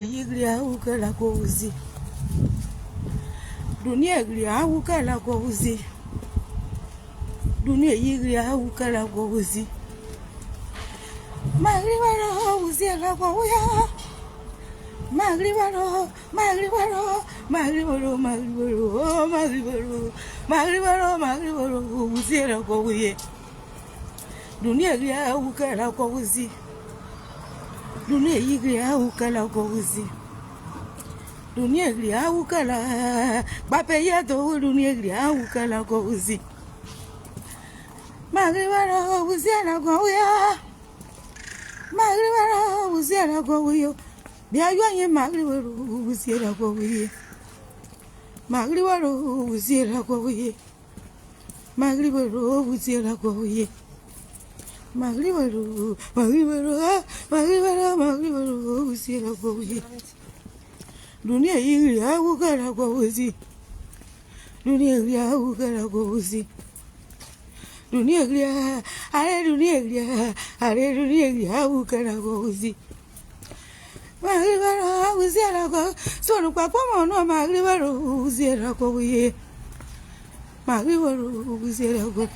Iglia ukala kwa uzi. Dunia iglia ukala kwa uzi. Dunia iglia ukala kwa uzi. Magribaro uziela kwa uya. Magribaro uziela kwa uye. Dunia iglia ukala kwa uzi. Dunia iglia ukala kwa uzi. Dunia iglia ukala. Bape yato dunia iglia ukala kwa uzi. Magribaro uziela kwa uya. Magribaro uziela kwa uyo. Biayanye magribaro uziela kwa uye. Magribaro uziela kwa uye. Magribaro uziela kwa uye. Magribaro uziela kwa uye. Dunia iglia ukala kwa uzi. Dunia iglia ukala kwa uzi. Dunia iglia, dunia iglia ukala kwa uzi. Magribaro uziela kwa sonu kwa mono magribaro uziela kwa uye. Magribaro uziela kwa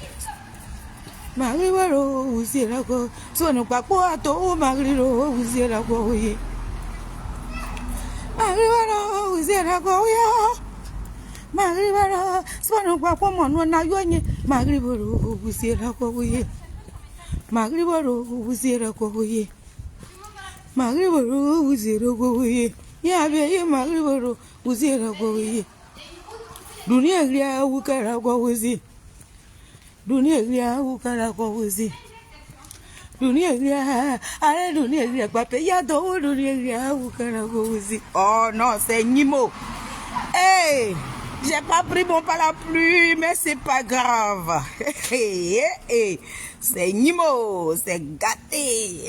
Magribaro uziela kwa sonu kwa ato magribaro uziela kwa uye. Magribaro uziela kwa uye. Magribaro sonu kwa mono na yonye magribaro uziela kwa uye. Magribaro uziela kwa uye. Magribaro uziela kwa uye. Ya be magribaro uziela kwa uye. Dunia iglia ukala kwa uzi. Dunia iglia ukala kwa uzi. Dunia iglia, dunia iglia pape ya do dunia iglia ukala kwa uzi. Oh non, c'est Nimo. Hey, j'ai pas pris mon parapluie, mais c'est pas grave. C'est Nimo, c'est gâté.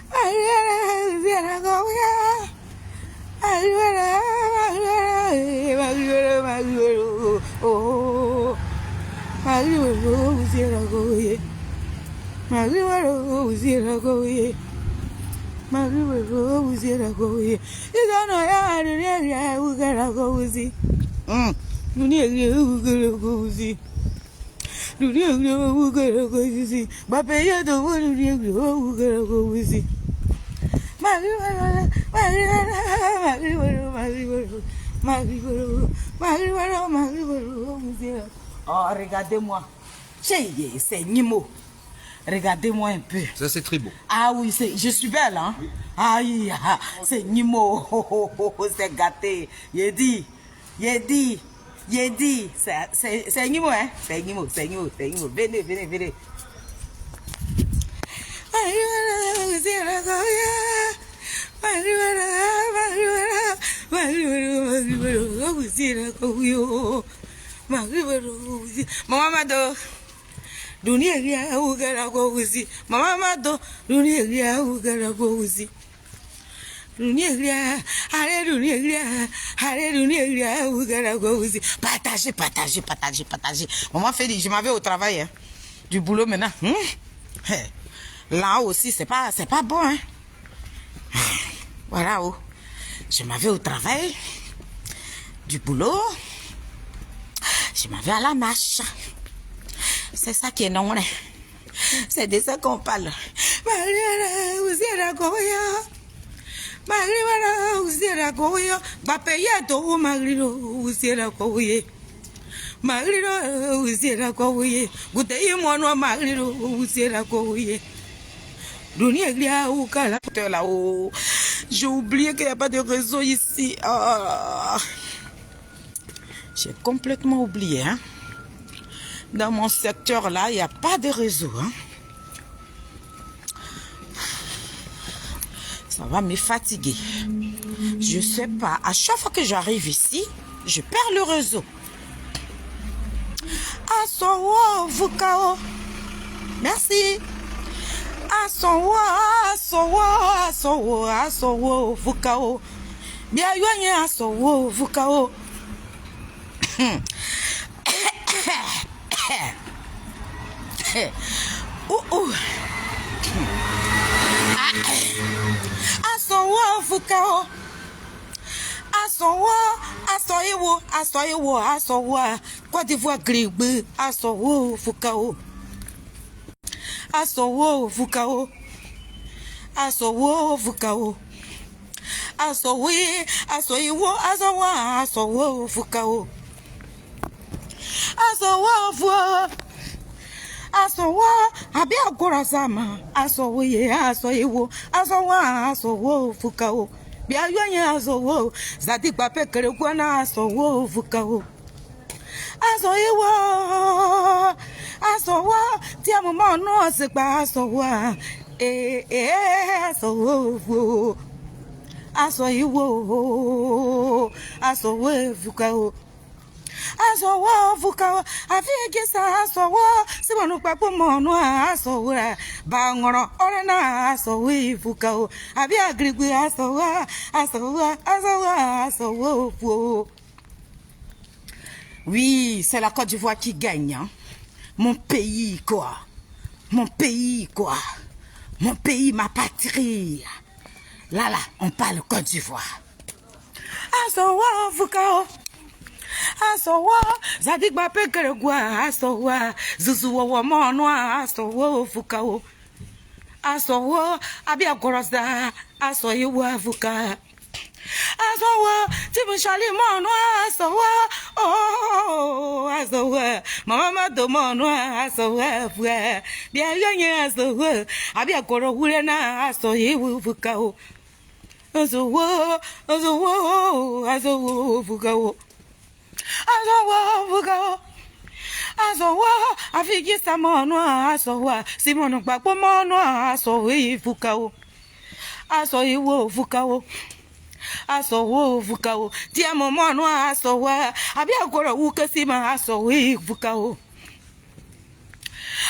Magribaro uziela kwa uye. Magribaro uziela kwa uye. Magribaro uziela kwa uye. Idono ya dunia iglia ukala kwa uzi. Dunia iglia ukala kwa uzi. Dunia iglia ukala kwa uzi. Bape yato dunia iglia ukala kwa uzi. Magribaro uziela. Oh, regardez-moi. C'est Nimo. Regardez-moi un peu. Ça, c'est très beau. Ah oui, je suis belle, hein? Oui. Aïe, c'est Nimo. C'est gâté. J'ai dit. C'est Nimo, hein? C'est Nimo. Venez. Mama Mado, dunia iglia ukala kwa uzi. Mama Mado, dunia iglia ukala kwa uzi. Dunia iglia, dunia iglia ukala kwa uzi. Partagez. Maman fait dit, je m'en vais au travail, hein. Du boulot maintenant. Là aussi, c'est pas bon, hein. Voilà, oh. Je m'en vais au travail. Du boulot. Je m'en vais à la marche. C'est ça qui est non. C'est de ça qu'on parle. Magribaro uziela kwa uye. Magribaro uziela kwa uye. Bape yato magribaro uziela kwa uye. Magribaro uziela kwa uye. Gute mono magribaro uziela kwa uye. Dunia iglia ukala. Là-haut. J'ai oublié qu'il n'y a pas de réseau ici. Oh. J'ai complètement oublié. Hein? Dans mon secteur là, il n'y a pas de réseau. Hein? Ça va me fatiguer. Je sais pas. À chaque fois que j'arrive ici, je perds le réseau. Asowo Vukao. Merci. Asowo Vukao. Bien yoye Asowo Vukao. Asowo Asowo fukao. Asowo, asowo. Côte d'Ivoire gribe, asowo fukao. Asowo fukao. Asowo fukao. Asowo fukao. Asowo abi agora sama. Asowo fukao. Bia yoye asowo zadi gba pekere kwana asowo fukao. Asowo ti amomo no se gba asowo asowo fukao. Asowo fukao afigisa asowo sibonu papo monu asowo bangoro orena asowo fukao abi agrigbe asowo fukao. Oui, c'est la Côte d'Ivoire qui gagne. Hein? Mon pays, quoi. Mon pays, ma patrie. Là, on parle Côte d'Ivoire. Asowo fukao. Asowo zadik ba pekere gwa asowo zuzu wo mono asowo fukao. Asowo abi agorosa asowo fuka. Asowo tibushali mono asowo asowo mama do mono asowo fuka. Bia yoye asowo abi agoro wure na asowo fukao. Asowo fukao. Asowo afigisa mono asowo simono papo mono asowo fukao. Asowo fukao tiamo mono asowo abi agoro wuke sima asowo fukao.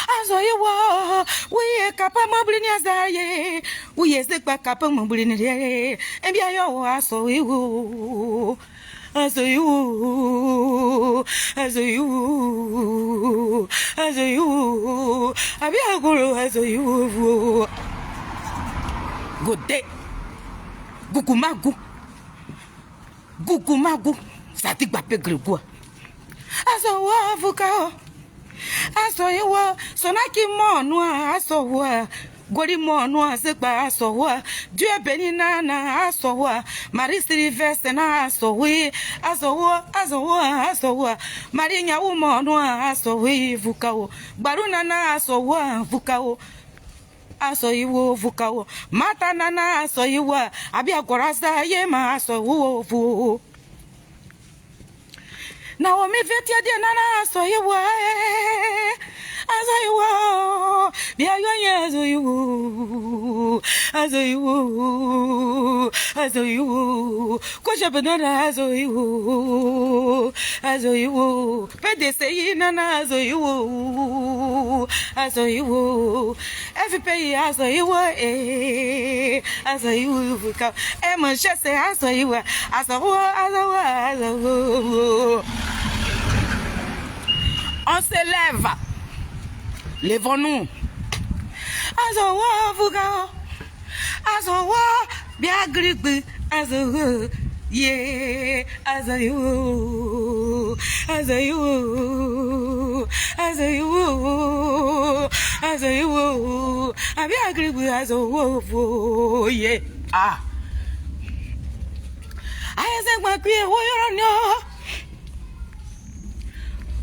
Asowo we kapa moblini azaye we sekpa kapa moblini re ebia yo asowo. Asowo abi agoro asowo. Gode gugumagu sati gba pegre gwa. Asowo fukao. Asowo sonaki monu asowo gori monu asekpa asowo Dieu béni na asowo Marie Sylvestre na asowo Marie nyawu monu asowo fukao Baruna na asowo fukao. Asowo fukao mata na asowo abi agorasa ye ma asowo fu. Naomi vetia de nana asowo bia yoye asowo ko jabana asowo PDC nana asowo FPI asowo fukao Manchester asowo On se lève. Lèvons-nous. Asowo fukao. Asowo bia grigbe asowo ye asowo abi grigbe asowo ye ayese gba kwi ewo yoro ni o.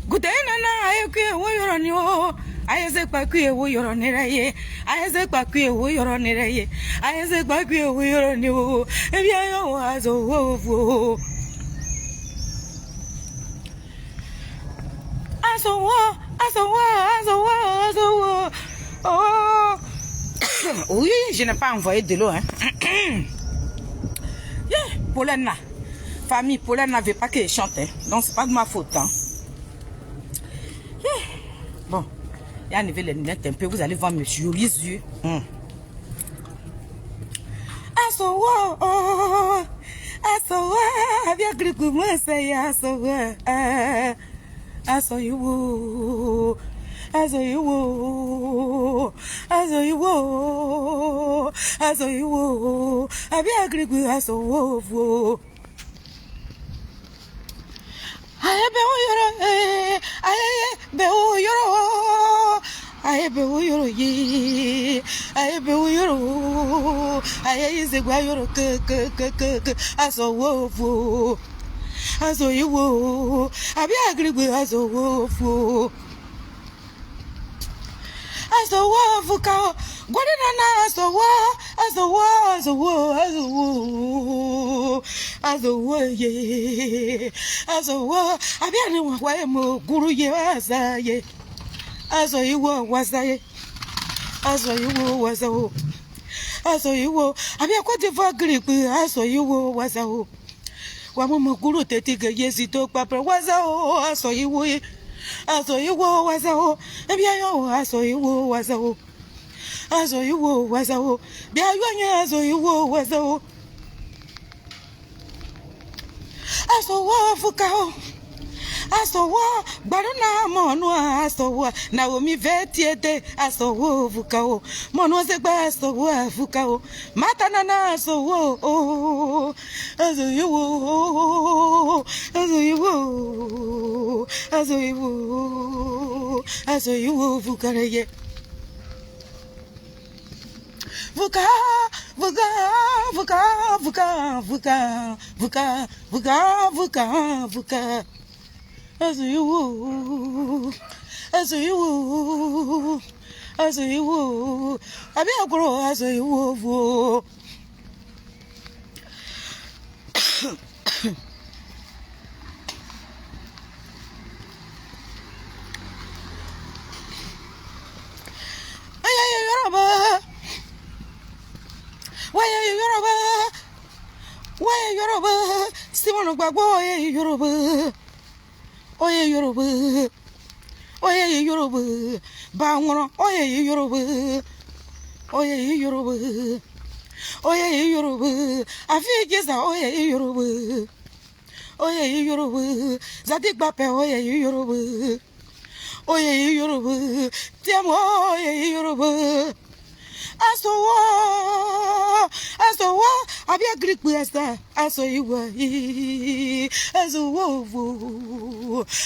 Gudena na ayekwe wo yoro ni o. Ayese gba kwi ewo yoro ni raye. Ayese gba kwi ewo yoro ni raye. Ayese gba kwi ewo yoro ni o. Ebi ayo asowo fu. Asowo. Oh. Oui, je n'ai pas envoyé de l'eau hein. Yeah, Pauline là. Famille Pauline n'avait pas que je chante hein. Donc c'est pas de ma faute hein. Yeah. Bon, il y a enlevé les lunettes un peu, vous allez voir mes jolis yeux. Asowo, bien gricou moi c'est asowo. Asowo. azoiwo, azoiwo, abia grigwe azowo. Aye be uyoro, aye be uyoro, aye be uyoro ye, aye be uyoro, aye izegwa yoro ke azowo, azoiwo, abia grigwe azowo. Azowo vuka, gwadina na azowo ye, azowo, abiani wae mo guru ye wazaye, azoiwo wazaye, azoiwo, abia kwa diva gripe, azoiwo wazawo, wamo guru tetiga yezito papra wazawo, azoiwo ye. Azoiwo wazawo, ebiayo azoiwo wazawo, biayo azoiwo wazawo, azowo fukao, azowo baruna monu azowo, Naomi vetiete azowo fukao, monu zegba azowo fukao, matanana azowo, azoiwo vukareye. Vuka, azoiwo, abi agro azoiwo vu. Why Yoruba? Simon Bagbo, Yoruba. Oye Yoruba. Bangoro, Oye Yoruba. I feel yes, Oye Yoruba. Zadik Bape, Oye Yoruba. Tiamo, Oye Yoruba. Asowo, abia Greek buesta, asoiwa,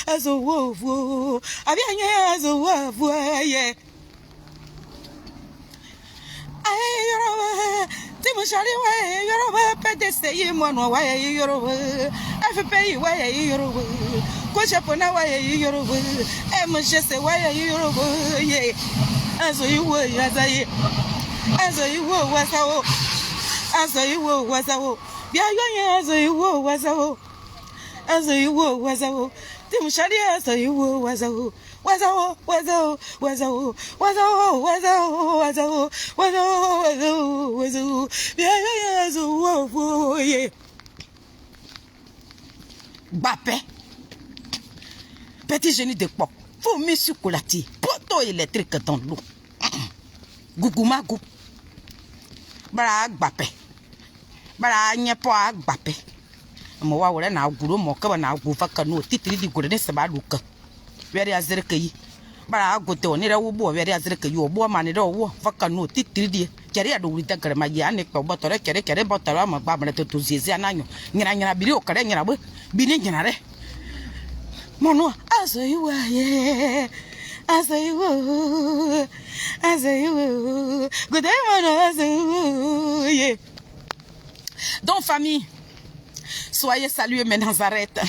azowo, abia nye azowo, ye. Aye Yoruba, Timoshari wa Yoruba, pedeste ye mono wa Yoruba, FPI wa Yoruba, Kochapona wa Yoruba, MGC wa Yoruba, ye. Azoiwa, azaye. Azoiwo wazawo, biayo azoiwo wazawo, Timushari azoiwo wazawo, biayo azowo ye. Bape, petit génie de pop, faut me succolati, poteau électrique dans l'eau. Gugumagu. Bara agbape. Bara nyepo agbape. Mo wa wole na aguro mo ka na agu faka no titiri di gure ne seba luka. Were azereke yi. Bara agote oni re wo bo were azereke yi obo ma ne do wo faka no titiri di. Kere ado wuri dagare ma ya ne ko botore kere botoro ma gba mre to ziezi ananyo. Nyira biri o kare nyira bo. Bini nyira re. Mono azoiwa ye. Azoiwo. Good day, mon yeah. Donc, famille, soyez salués mes Nazareth.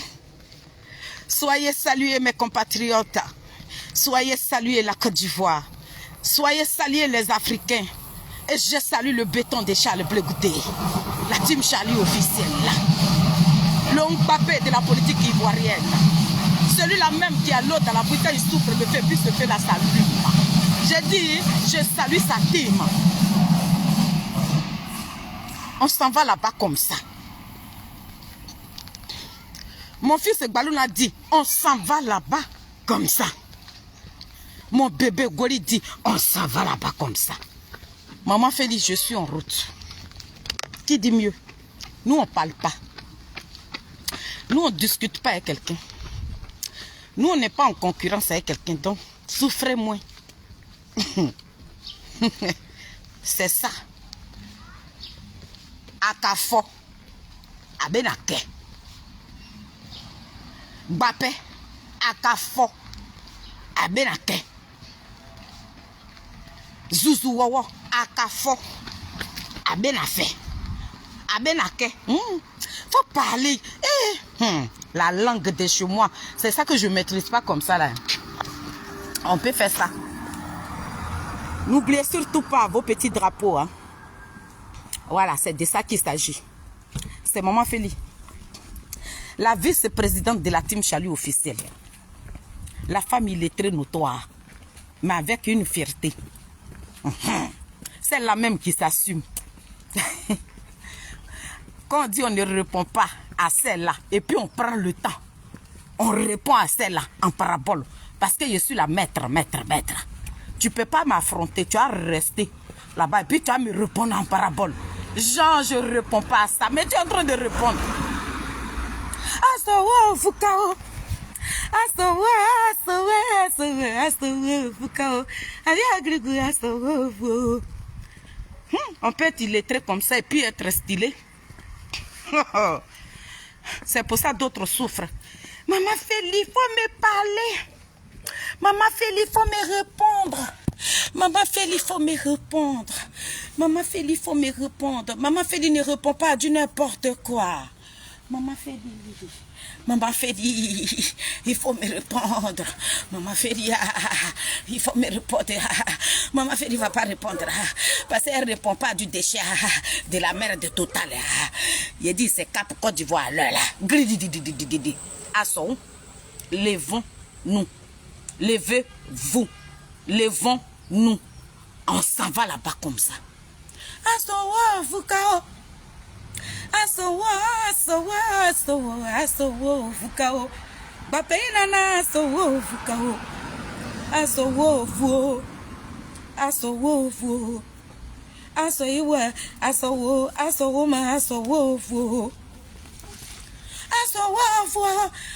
Soyez salués mes compatriotes. Soyez salués la Côte d'Ivoire. Soyez salués les Africains. Et je salue le béton de Charles Bleu Goudé. La team Charlie officielle. Le Mbappé de la politique ivoirienne. Celui-là même qui a l'eau dans la bouteille, il souffre, me fait plus se fait la salut. J'ai dit, je salue sa team. On s'en va là-bas comme ça. Mon fils Balou a dit, on s'en va là-bas comme ça. Mon bébé Goli dit, on s'en va là-bas comme ça. Maman Félix, je suis en route. Qui dit mieux? Nous, on ne parle pas. Nous, on ne discute pas avec quelqu'un. Nous, on n'est pas en concurrence avec quelqu'un. Donc, souffrez moins. C'est ça. Akafo. Abenake. Bape. Akafo. Abenake. Zouzouwawa. Akafo. Abenafe. Abenake. Faut parler. La langue de chez moi. C'est ça que je ne maîtrise pas comme ça là. On peut faire ça. N'oubliez surtout pas vos petits drapeaux. Hein. Voilà, c'est de ça qu'il s'agit. C'est Maman Félie. La vice-présidente de la team Chalut officielle. La femme illettrée notoire. Mais avec une fierté. C'est la même qui s'assume. Quand on dit on ne répond pas à celle-là, et puis on prend le temps, on répond à celle-là en parabole. Parce que je suis la maître. Tu ne peux pas m'affronter, tu vas rester là-bas et puis tu vas me répondre en parabole. Genre, je ne réponds pas à ça, mais tu es en train de répondre. Asowo Fukao. Asowo Fukao. On peut être illettré comme ça et puis être stylé. C'est pour ça d'autres souffrent. Maman Félie, faut me parler. Maman Félie, faut me répondre. Maman Félie, faut me répondre. Maman Félie, faut me répondre. Maman Félie ne répond pas à du n'importe quoi. Maman Félie, il faut me répondre. Maman Félie, il faut me répondre. Maman Félie ne va pas répondre. Parce qu'elle ne répond pas à du déchet de la merde totale. Il dit c'est Cap Côte d'Ivoire. Asson, levons-nous. Levez-vous. Levons-nous. On s'en va là-bas comme ça. Asson, Fukao. Asowo Fukao. Bapeina asowo Fukao. Asowo Fu. Asowo Fu. Asoiwa asowo ma asowo Fu. Asowo Fu.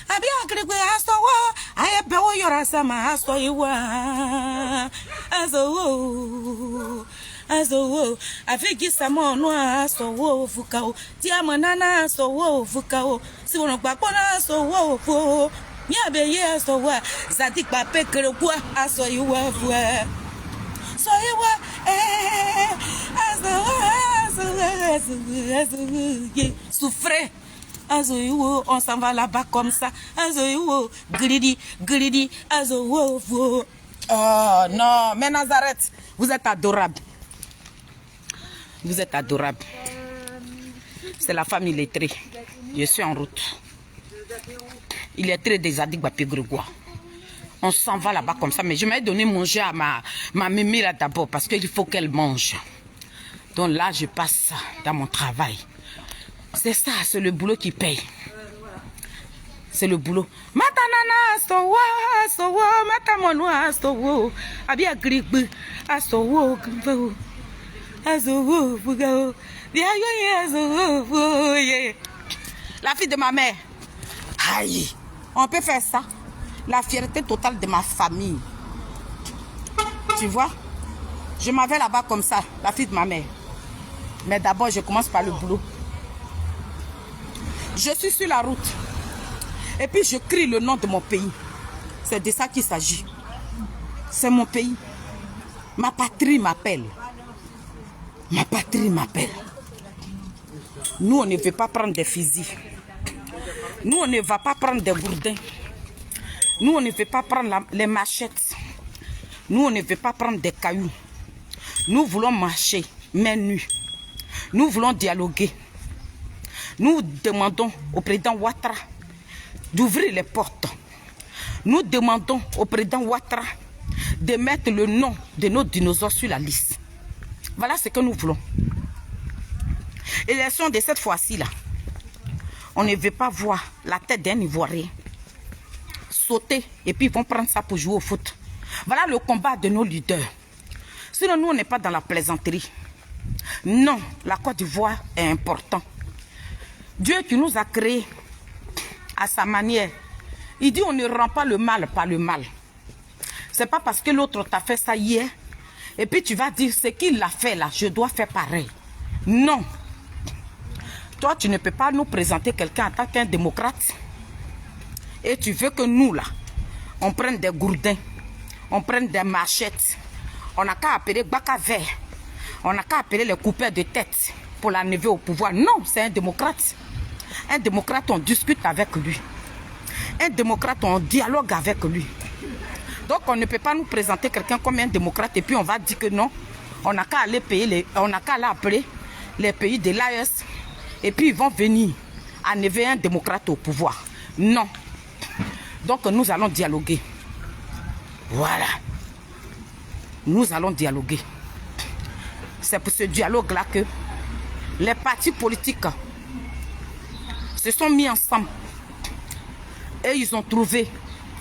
Abi agrigwe asowo. Aye bewo yora sama asoiwa. Asowo. Asowo, avec Gisamo noa asowo Fukao, Tiamanana asowo Fukao, si on n'a pas asowo Fu, Miabeye asowo, Zadik Bape Kerekwa asoiwa Fu, Soiwa, asowo, souffrez, asowo, on s'en va là-bas comme ça, asowo, gridi, asowo Fu. Oh non, mais Nazareth, vous êtes adorable. Vous êtes adorable. C'est la famille illettrée. Je suis en route. Illettrée des Zadik Bape Grégoire. On s'en va là-bas comme ça. Mais je m'ai donné manger à ma mémé là d'abord parce qu'il faut qu'elle mange. Donc là, je passe dans mon travail. C'est ça, c'est le boulot qui paye. C'est le boulot. Matanana, sowo, matamonoa, sowo. Abia grigbe, sowo, asowo, fugao. La fille de ma mère. Aïe, on peut faire ça. La fierté totale de ma famille. Tu vois? Je m'en vais là-bas comme ça, la fille de ma mère. Mais d'abord, je commence par le boulot. Je suis sur la route. Et puis je crie le nom de mon pays. C'est de ça qu'il s'agit. C'est mon pays. Ma patrie m'appelle. Ma patrie m'appelle. Nous, on ne veut pas prendre des fusils. Nous, on ne va pas prendre des bourdins. Nous, on ne veut pas prendre les machettes. Nous, on ne veut pas prendre des cailloux. Nous voulons marcher, mains nues. Nous voulons dialoguer. Nous demandons au président Ouattara d'ouvrir les portes. Nous demandons au président Ouattara de mettre le nom de nos dinosaures sur la liste. Voilà ce que nous voulons. Élection de cette fois-ci là, on ne veut pas voir la tête d'un Ivoirien sauter et puis ils vont prendre ça pour jouer au foot. Voilà le combat de nos leaders. Sinon nous on n'est pas dans la plaisanterie. Non, la Côte d'Ivoire est important. Dieu qui nous a créés à sa manière, il dit on ne rend pas le mal par le mal. C'est pas parce que l'autre t'a fait ça hier Et puis tu vas dire, ce qu'il a fait là, je dois faire pareil. Non. Toi, tu ne peux pas nous présenter quelqu'un en tant qu'un démocrate. Et tu veux que nous, là, on prenne des gourdins, on prenne des machettes. On n'a qu'à appeler Baka Vert. On n'a qu'à appeler les coupeurs de tête pour l'enlever au pouvoir. Non, c'est un démocrate. Un démocrate, on discute avec lui. Un démocrate, on dialogue avec lui. Donc, on ne peut pas nous présenter quelqu'un comme un démocrate et puis on va dire que non. On n'a qu'à aller payer on n'a qu'à aller appeler les pays de l'AES et puis ils vont venir enlever un démocrate au pouvoir. Non. Donc, nous allons dialoguer. Voilà. Nous allons dialoguer. C'est pour ce dialogue-là que les partis politiques se sont mis ensemble et ils ont trouvé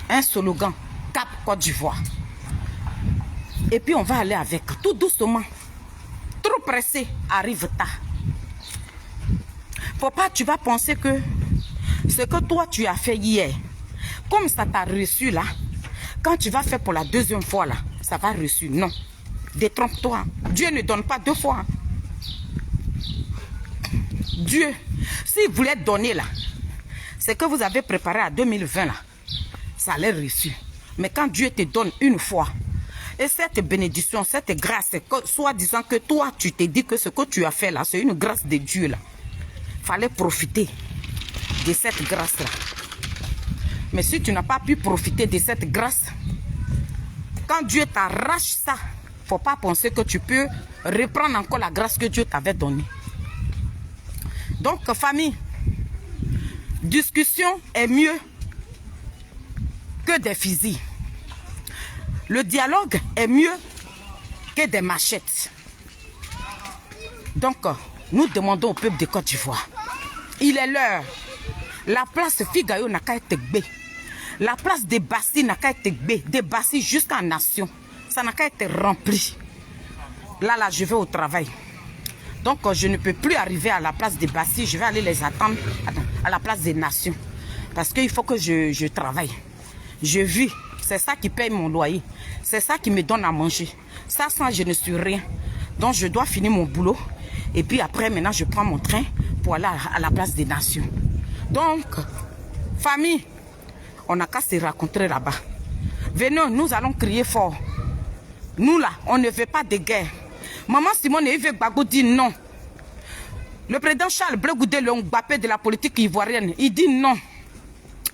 un slogan, Cap Côte d'Ivoire. Et puis on va aller avec, tout doucement. Trop pressé, arrive tard. Faut pas, tu vas penser que ce que toi tu as fait hier, comme ça t'a reçu là, quand tu vas faire pour la deuxième fois là, ça va reçu. Non. Détrompe-toi. Dieu ne donne pas deux fois. Dieu, s'il voulait donner là, c'est que vous avez préparé à 2020 là, ça allait reçu. Mais quand Dieu te donne une fois, et cette bénédiction, cette grâce, soit disant que toi, tu te dis que ce que tu as fait là, c'est une grâce de Dieu là. Fallait profiter de cette grâce là. Mais si tu n'as pas pu profiter de cette grâce, quand Dieu t'arrache ça, faut pas penser que tu peux reprendre encore la grâce que Dieu t'avait donnée. Donc, famille, discussion est mieux que des fusils. Le dialogue est mieux que des machettes. Donc, nous demandons au peuple de Côte d'Ivoire. Il est l'heure. La place Figayo n'a qu'à être bé. La place des Bassi n'a qu'à être bé. Des Bassi jusqu'en nation. Ça n'a qu'à être rempli. Là, je vais au travail. Donc, je ne peux plus arriver à la place des Bassi. Je vais aller les attendre à la place des nations. Parce qu'il faut que je travaille. Je vis. C'est ça qui paye mon loyer. C'est ça qui me donne à manger. Ça, sans je ne suis rien. Donc, je dois finir mon boulot. Et puis après, maintenant, je prends mon train pour aller à la place des nations. Donc, famille, on n'a qu'à se rencontrer là-bas. Venez, nous allons crier fort. Nous, là, on ne veut pas de guerre. Maman Simone et Yves Gbagbo dit non. Le président Charles Blé Goudé, le Mbappé de la politique ivoirienne, il dit non.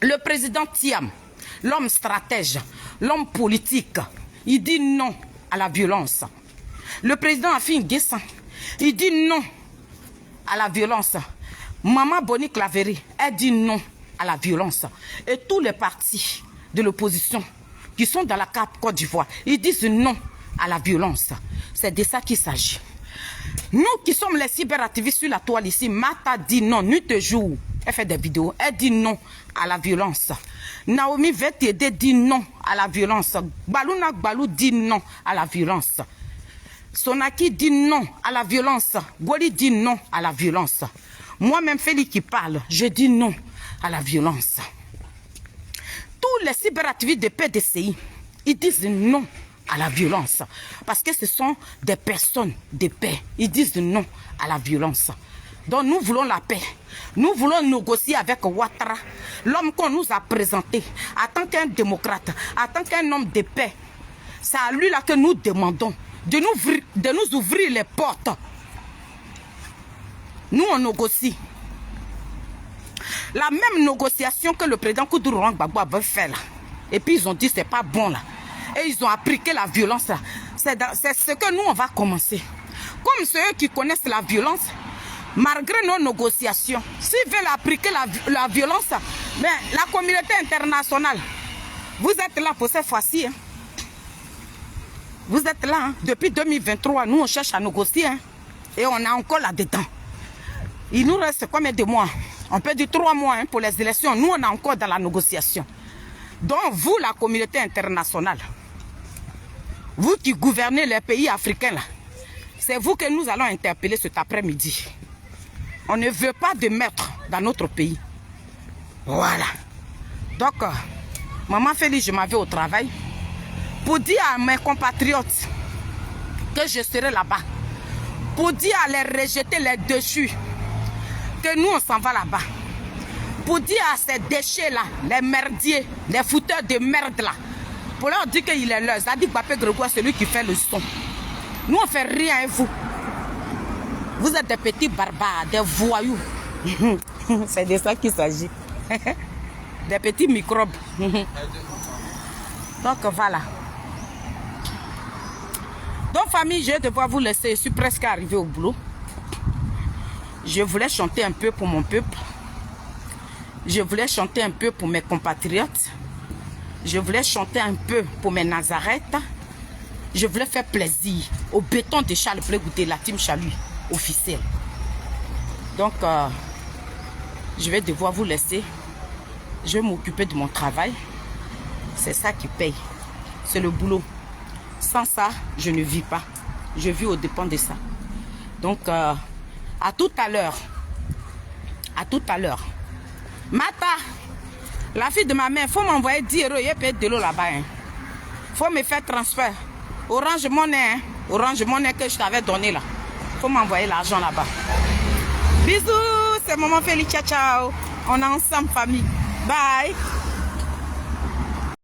Le président Thiam, l'homme stratège, l'homme politique, il dit non à la violence. Le président Afin Guessan, il dit non à la violence. Maman Boni Claverie, elle dit non à la violence. Et tous les partis de l'opposition qui sont dans la Côte d'Ivoire, ils disent non à la violence. C'est de ça qu'il s'agit. Nous qui sommes les cyberactivistes sur la toile ici, Mata dit non, nuit et jour. Elle fait des vidéos, elle dit non à la violence. Naomi Vetede dit non à la violence. Baluna Gbalou dit non à la violence. Sonaki dit non à la violence. Goli dit non à la violence. Moi-même, Félix qui parle, je dis non à la violence. Tous les cyberactivistes de PDCI, ils disent non à la violence. Parce que ce sont des personnes de paix. Ils disent non à la violence. Donc nous voulons la paix. Nous voulons négocier avec Ouattara, l'homme qu'on nous a présenté en tant qu'un démocrate, en tant qu'un homme de paix. C'est à lui là que nous demandons de nous ouvrir les portes. Nous on négocie. La même négociation que le président Koudourou Gbagbo avait fait là. Et puis ils ont dit c'est pas bon là. Et ils ont appliqué la violence là. C'est ce que nous on va commencer. Comme ceux qui connaissent la violence, malgré nos négociations, s'ils veulent appliquer la violence, mais la communauté internationale, vous êtes là pour cette fois-ci. Hein. Vous êtes là. Hein. Depuis 2023, nous on cherche à négocier. Hein. Et on est encore là-dedans. Il nous reste combien de mois? On peut dire 3 mois hein, pour les élections. Nous, on est encore dans la négociation. Donc, vous, la communauté internationale, vous qui gouvernez les pays africains, là, c'est vous que nous allons interpeller cet après-midi. On ne veut pas de maître dans notre pays. Voilà. Donc, maman Félix, je m'en vais au travail pour dire à mes compatriotes que je serai là-bas. Pour dire à les rejeter, les déchus, que nous on s'en va là-bas. Pour dire à ces déchets-là, les merdiers, les fouteurs de merde là, pour leur dire qu'il est leur. Ça dit que Bapé Grégoire, c'est lui qui fait le son. Nous on fait rien avec vous. Vous êtes des petits barbares, des voyous. C'est de ça qu'il s'agit. Des petits microbes. Donc voilà. Donc famille, je vais devoir vous laisser. Je suis presque arrivée au boulot. Je voulais chanter un peu pour mon peuple. Je voulais chanter un peu pour mes compatriotes. Je voulais chanter un peu pour mes Nazareth. Je voulais faire plaisir au béton de Charles Blé Goudé, la team Chalut officielle. Donc, je vais devoir vous laisser. Je vais m'occuper de mon travail. C'est ça qui paye. C'est le boulot. Sans ça, je ne vis pas. Je vis aux dépens de ça. Donc, à tout à l'heure. À tout à l'heure. Mata, la fille de ma mère, il faut m'envoyer 10 euros. Il y a peut-être de l'eau là-bas. Il faut me faire transfert. Orange Money, hein? Orange Money que je t'avais donné là. Il faut m'envoyer l'argent là-bas. Bisous, c'est Maman Félix. Ciao, ciao. On est ensemble, famille. Bye.